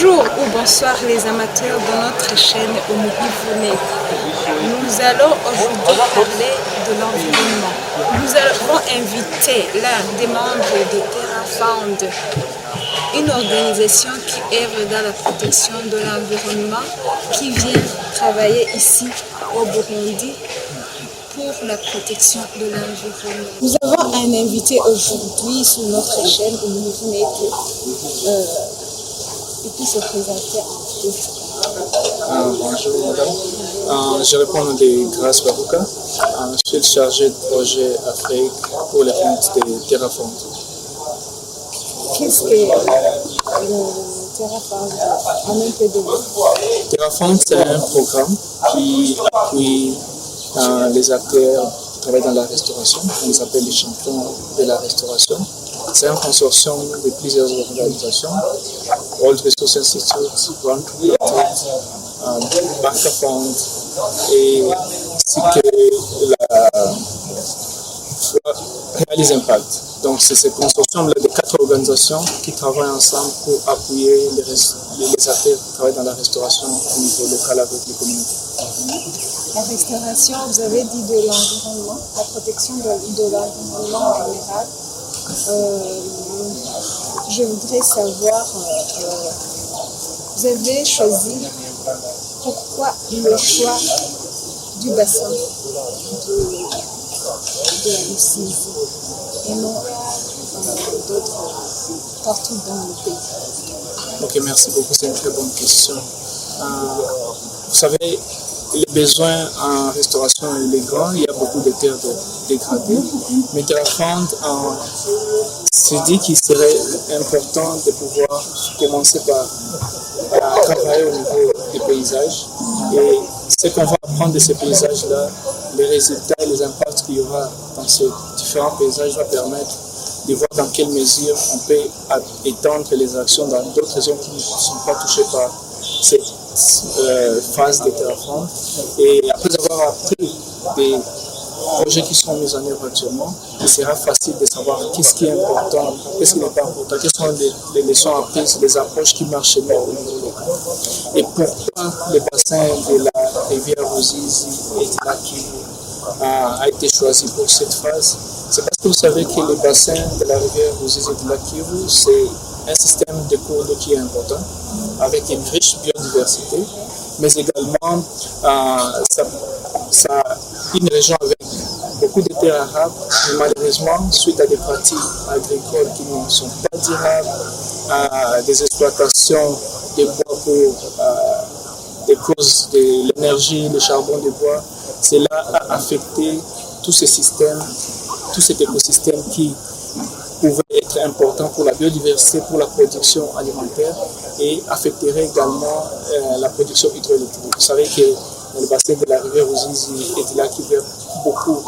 Bonjour ou bonsoir les amateurs de notre chaîne Umuhivu. Nous allons aujourd'hui parler de l'environnement. Nous avons invité l'un des membres de TerraFound, une organisation qui œuvre dans la protection de l'environnement, qui vient travailler ici au Burundi pour la protection de l'environnement. Nous avons un invité aujourd'hui sur notre chaîne Umuhivu. Et puis se présenter un peu. Bonjour madame, je réponds de Grâce Baruka. Je suis le chargé de projet Afrique pour les comptes de TerraFound. Qu'est-ce que le TerraFound en un peu de mots? TerraFound, c'est un programme qui appuie les acteurs qui travaillent dans la restauration. On les appelle les champions de la restauration. C'est un consortium de plusieurs organisations, World Resource Institute, Grant Created, Banca Fund, et ainsi que la Réalise Impact. Donc c'est ce consortium de 4 organisations qui travaillent ensemble pour appuyer les acteurs qui travaillent dans la restauration au niveau local avec les communautés. La restauration, vous avez dit de l'environnement, la protection de l'environnement en général. Je voudrais savoir, vous avez choisi pourquoi le choix du bassin de la Russie et non d'autres partout dans le pays. Ok, merci beaucoup, c'est une très bonne question. Vous savez, les besoins en restauration, il est grand, il y a beaucoup de terres dégradées, mais TerraFound s'est dit qu'il serait important de pouvoir commencer par travailler au niveau des paysages. Et ce qu'on va apprendre de ces paysages-là, les résultats et les impacts qu'il y aura dans ces différents paysages va permettre de voir dans quelle mesure on peut étendre les actions dans d'autres zones qui ne sont pas touchées par cette phase de TerraFound. Et après avoir appris des projets qui sont mis en œuvre actuellement, il sera facile de savoir qu'est-ce qui est important, qu'est-ce qui n'est pas important, quelles sont les leçons apprises, les approches qui marchent chez nous au niveau local. Et pourquoi le bassin de la rivière Ruzizi et de la Kivu a été choisi pour cette phase? C'est parce que vous savez que le bassin de la rivière Ruzizi et de la Kivu, c'est un système de cours d'eau qui est important, avec une riche biodiversité, mais également ça une région avec beaucoup de terres arables, mais malheureusement, suite à des pratiques agricoles qui ne sont pas durables, à des exploitations de bois pour des causes de l'énergie, le charbon de bois, cela a affecté tout ce système, tout cet écosystème qui pouvait être important pour la biodiversité, pour la production alimentaire et affecterait également la production hydroélectrique. Vous savez que dans le bassin de la rivière Ruzizi et de là qui vient beaucoup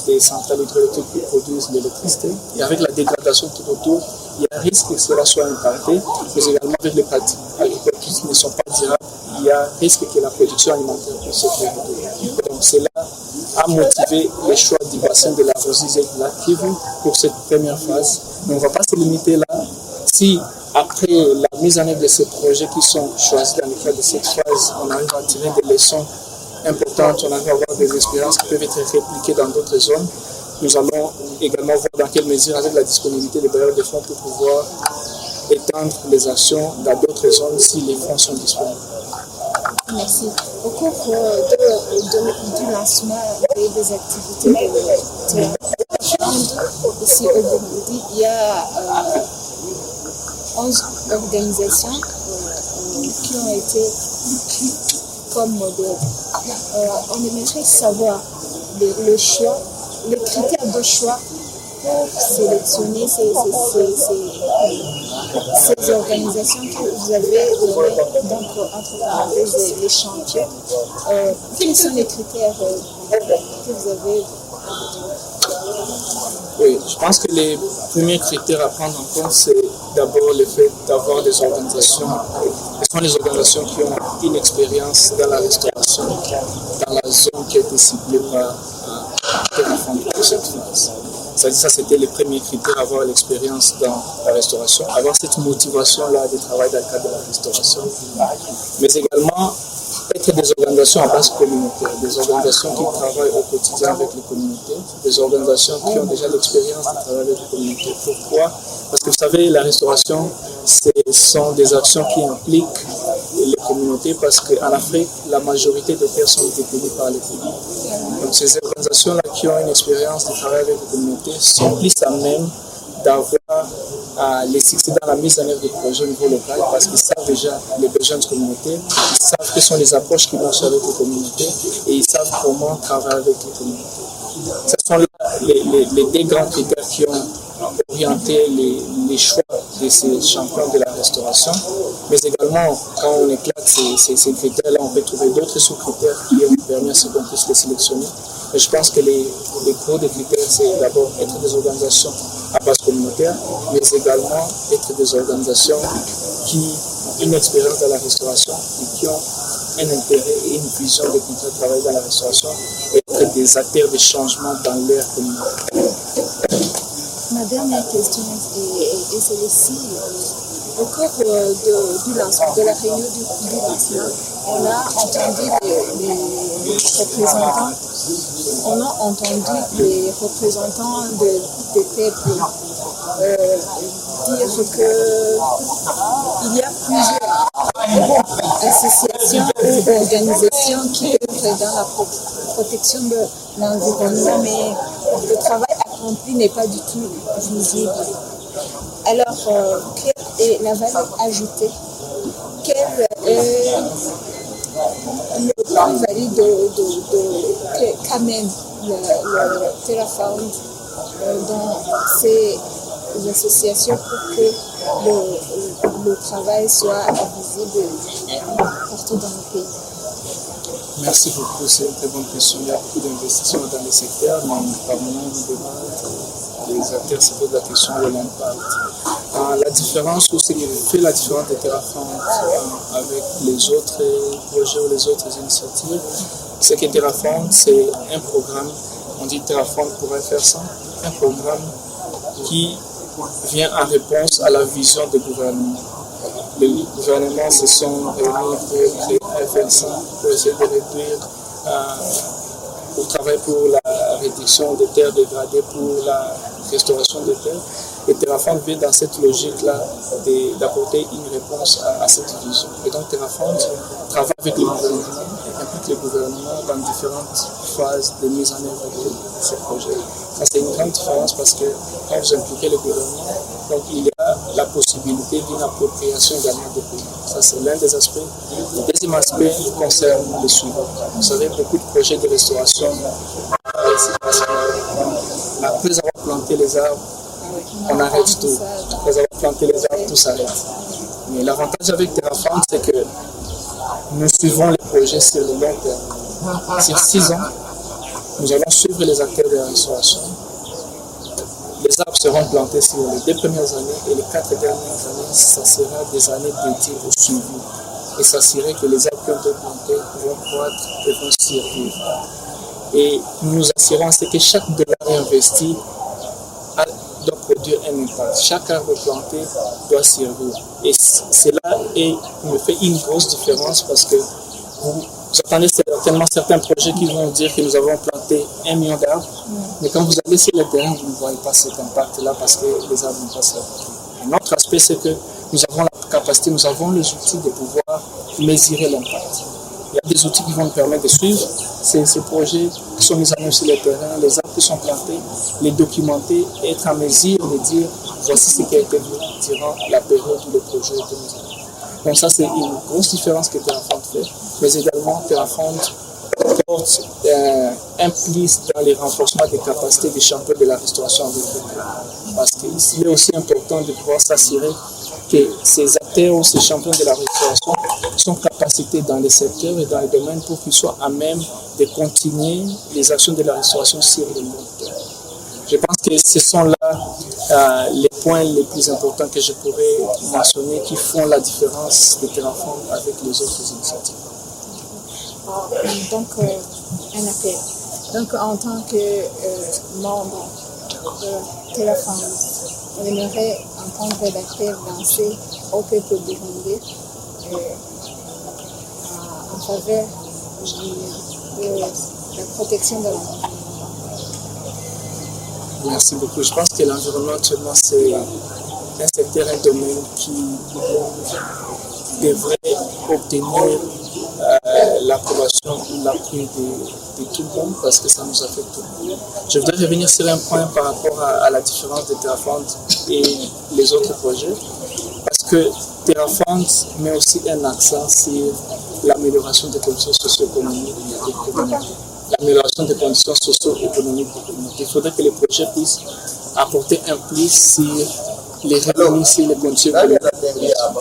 des centrales hydroélectriques qui produisent l'électricité. Et avec la dégradation tout autour, il y a un risque que cela soit impacté, mais également avec les pratiques agricoles qui ne sont pas durables, il y a un risque que la production alimentaire puisse être réduite. Donc cela a motivé le choix du bassin de la Ruzizi et de la Kivu pour cette première phase. Mais on ne va pas se limiter là. Si après la mise en œuvre de ces projets qui sont choisis dans le cadre de cette phase, on arrive à tirer des leçons importantes, on arrive à avoir des expériences qui peuvent être répliquées dans d'autres zones, nous allons également voir dans quelle mesure, avec la disponibilité des bailleurs de fonds, pour pouvoir étendre les actions dans d'autres zones si les fonds sont disponibles. Merci. Au cours du lancement des activités de TerraFound ici au Burundi, il y a 11 organisations qui ont été comme modèle. On aimerait savoir le choix, les critères de choix pour sélectionner ces organisations que vous avez données, donc entre parenthèses les champions. Quels sont les critères que vous avez? Oui, je pense que les premiers critères à prendre en compte, c'est d'abord le fait d'avoir des organisations, ce sont les organisations qui ont une expérience dans la restauration, dans la zone qui a été ciblée par TerraFound pour cette phase. Ça, c'était les premiers critères, avoir l'expérience dans la restauration, avoir cette motivation-là de travailler dans le cadre de la restauration, mais également être des organisations à base communautaire, des organisations qui travaillent au quotidien avec les communautés, des organisations qui ont déjà l'expérience de travailler avec les communautés. Pourquoi? Parce que vous savez, la restauration, ce sont des actions qui impliquent les communautés parce qu'en Afrique, la majorité des terres sont détenues par les pays. Donc ces organisations-là qui ont une expérience de travailler avec les communautés sont plus à même d'avoir les succès dans la mise en œuvre des projets au niveau local parce qu'ils savent déjà les besoins de communauté, ils savent quelles sont les approches qui marchent avec les communautés et ils savent comment travailler avec les communautés. Ce sont là les deux grands critères qui ont orienté les choix de ces champions de la restauration, mais également quand on éclate ces critères-là, on peut trouver d'autres sous-critères qui ont permis à ce qu'on puisse les sélectionner. Et je pense que les gros des critères, c'est d'abord être des organisations à base communautaire, mais également être des organisations qui ont une expérience dans la restauration et qui ont un intérêt et une vision de continuer à travailler dans la restauration et être des acteurs de changement dans l'air communautaire. Ma dernière question est celle-ci. Au cours du lancement, de la réunion du lancement, on a entendu les représentants des peuples dire qu'il y a plusieurs associations ou organisations qui œuvrent dans la protection de l'environnement, mais le travail accompli n'est pas du tout visible. Alors, quelle est la valeur ajoutée? Quelle est le plus-value qu'amène le TerraFound dans ces associations pour que le travail soit visible partout dans le pays? Merci beaucoup, c'est une très bonne question. Il y a beaucoup d'investissements dans le secteur, mais parmi nous demandent les acteurs se posent la question de l'impact. La différence, ou ce qui fait la différence de TerraFound avec les autres projets ou les autres initiatives, c'est que TerraFound, c'est un programme, on dit TerraFound pourrait faire ça, un programme qui vient en réponse à la vision du gouvernement. Les gouvernements se sont réunis pour créer un FL100 pour essayer de réduire, pour travailler pour la réduction des terres dégradées, pour la restauration des terres. Et TerraFound vient dans cette logique-là d'apporter une réponse à cette vision. Et donc TerraFound travaille avec le gouvernement, implique le gouvernement dans différentes phases de mise en œuvre de ces projets. Ça, c'est une grande différence parce que quand vous impliquez le gouvernement, donc il y a la possibilité d'une appropriation également des pays. Ça, c'est l'un des aspects. Le deuxième aspect concerne le suivant. Vous savez, beaucoup de projets de restauration, après avoir planté les arbres, on arrête tout. Après avoir planté les arbres, tout s'arrête. Mais l'avantage avec TerraFound, c'est que nous suivons les projets sur le long terme. Sur 6 ans, nous allons suivre les acteurs de la restauration. Les arbres seront plantés sur les 2 premières années et les 4 dernières années, ça sera des années dédiées au suivi. Et s'assurer que les arbres qui ont été plantés vont croître et vont survivre. Et nous nous assurons que chaque dollar investi doit produire un impact. Chaque arbre planté doit servir. Et cela me fait une grosse différence parce que vous attendez certainement certains projets qui vont dire que nous avons planté 1 million d'arbres, mais quand vous allez sur le terrain, vous ne voyez pas cet impact-là parce que les arbres n'ont pas servi. Un autre aspect, c'est que nous avons la capacité, nous avons les outils de pouvoir mesurer l'impact. Il y a des outils qui vont nous permettre de suivre ces projets qui sont mis en œuvre sur le terrain, les arbres qui sont plantés, les documenter, et être en mesure de dire voici ce qui a été vu durant la période où le projet a été mis en œuvre. Donc ça, c'est une grosse différence que TerraFound fait, mais également TerraFound porte un plus dans les renforcements des capacités des champions de la restauration agricole. Parce qu'il est aussi important de pouvoir s'assurer que ces acteurs ou ces champions de la restauration sont capacités dans les secteurs et dans les domaines pour qu'ils soient à même de continuer les actions de la restauration sur le long terme. Je pense que ce sont là les points les plus importants que je pourrais mentionner qui font la différence de TerraFound avec les autres initiatives. Donc, un appel. Donc, en tant que membre Terrafound. On aimerait entendre la terre danser au peuple burundais en faveur de la protection de l'environnement. Merci beaucoup. Je pense que l'environnement actuellement, c'est un secteur, un domaine qui devrait obtenir l'approbation ou l'appui de tout le monde parce que ça nous affecte tout le monde. Je voudrais revenir sur un point par rapport à la différence de Terrafound et les autres projets parce que Terrafound met aussi un accent sur l'amélioration des conditions socio-économiques des communautés. L'amélioration des conditions socio-économiques des communautés. Il faudrait que les projets puissent apporter un plus sur les revenus, sur les conditions économiques.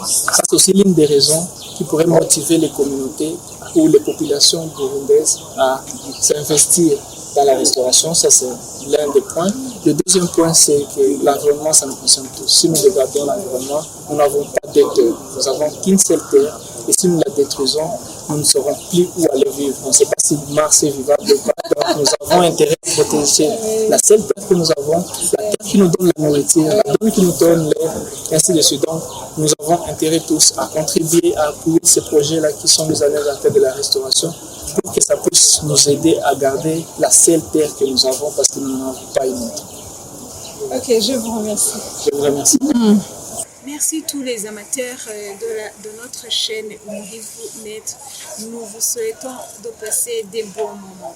Ça, c'est aussi l'une des raisons qui pourrait motiver les communautés ou les populations burundaises à s'investir dans la restauration. Ça, c'est l'un des points. Le deuxième point, c'est que l'environnement, ça nous concerne tous. Si nous regardons l'environnement, nous n'avons pas de terre. Nous n'avons qu'une seule terre. Et si nous la détruisons, nous ne saurons plus où aller vivre. On ne sait pas si Mars est vivable ou pas. Donc, nous avons intérêt à protéger la seule terre que nous avons, la terre qui nous donne la nourriture, la terre qui nous donne l'air, ainsi de suite. Donc, nous avons intérêt tous à contribuer à appuyer ces projets-là qui sont mis en œuvre dans le cadre de la restauration pour que ça puisse nous aider à garder la seule terre que nous avons parce que nous n'en avons pas une autre. Ok, je vous remercie. Je vous remercie. Merci tous les amateurs de notre chaîne Umuhivu Net. Nous vous souhaitons de passer des bons moments.